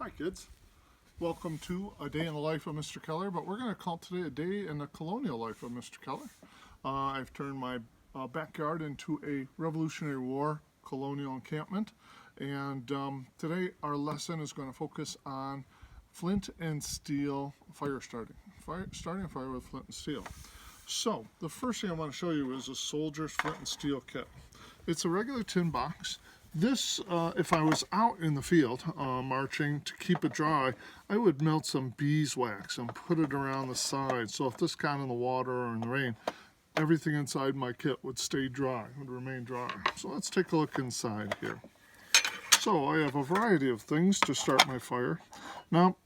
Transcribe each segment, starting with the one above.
Hi kids, welcome to A Day in the Life of Mr. Keller, but we're going to call today A Day in the Colonial Life of Mr. Keller. I've turned my backyard into a Revolutionary War colonial encampment, and today our lesson is going to focus on flint and steel fire starting. Starting a fire with flint and steel. So the first thing I want to show you is a soldier's flint and steel kit. It's a regular tin box. This, if I was out in the field marching to keep it dry, I would melt some beeswax and put it around the side. So if this got in the water or in the rain, everything inside my kit would stay dry, would remain dry. So let's take a look inside here. So I have a variety of things to start my fire. Now,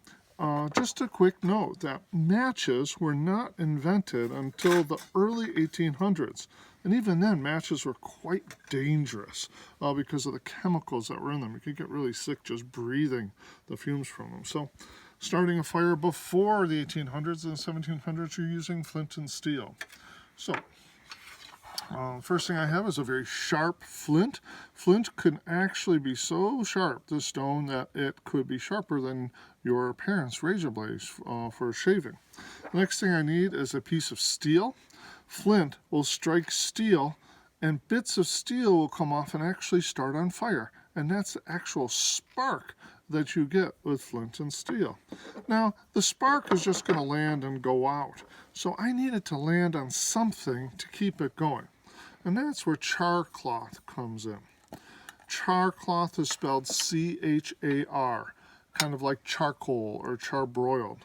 just a quick note that matches were not invented until the early 1800s. And even then, matches were quite dangerous because of the chemicals that were in them. You could get really sick just breathing the fumes from them. So starting a fire before the 1800s and the 1700s, you're using flint and steel. So first thing I have is a very sharp flint. Flint can actually be so sharp, this stone, that it could be sharper than your parents' razor blades for shaving. The next thing I need is a piece of steel. Flint will strike steel, and bits of steel will come off and actually start on fire. And that's the actual spark that you get with flint and steel. Now, the spark is just going to land and go out. So I need it to land on something to keep it going. And that's where char cloth comes in. Char cloth is spelled C-H-A-R, kind of like charcoal or charbroiled,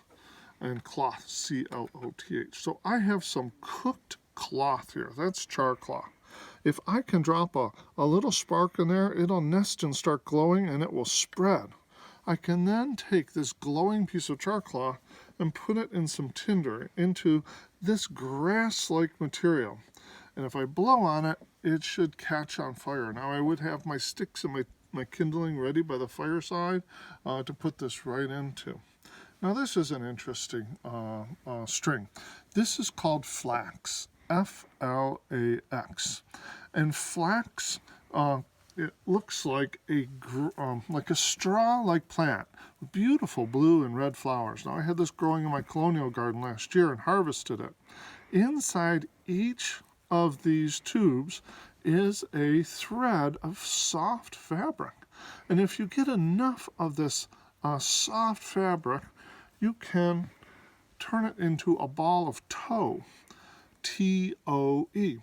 and cloth, C-L-O-T-H. So I have some cooked cloth here. That's char cloth. If I can drop a little spark in there, it'll nest and start glowing, and it will spread. I can then take this glowing piece of char cloth and put it in some tinder into this grass-like material. And if I blow on it, it should catch on fire. Now I would have my sticks and my kindling ready by the fireside to put this right into. Now this is an interesting string. This is called flax, F-L-A-X. And flax, it looks like a straw-like plant with beautiful blue and red flowers. Now I had this growing in my colonial garden last year and harvested it. Inside each of these tubes is a thread of soft fabric. And if you get enough of this soft fabric, you can turn it into a ball of tow, T-O-E.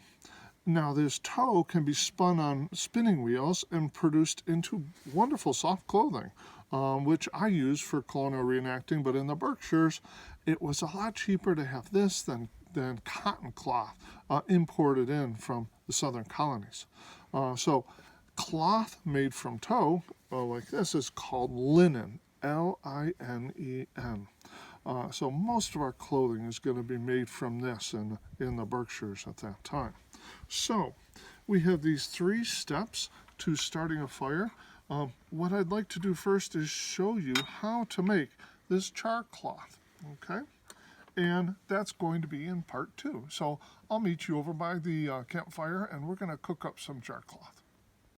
Now this tow can be spun on spinning wheels and produced into wonderful soft clothing, which I use for colonial reenacting, but in the Berkshires, it was a lot cheaper to have this than cotton cloth imported in from the southern colonies. So cloth made from tow, like this, is called linen, L-I-N-E-N. So most of our clothing is going to be made from this in the Berkshires at that time. So we have these 3 steps to starting a fire. What I'd like to do first is show you how to make this char cloth, okay? And that's going to be in part 2. So I'll meet you over by the campfire, and we're going to cook up some char cloth.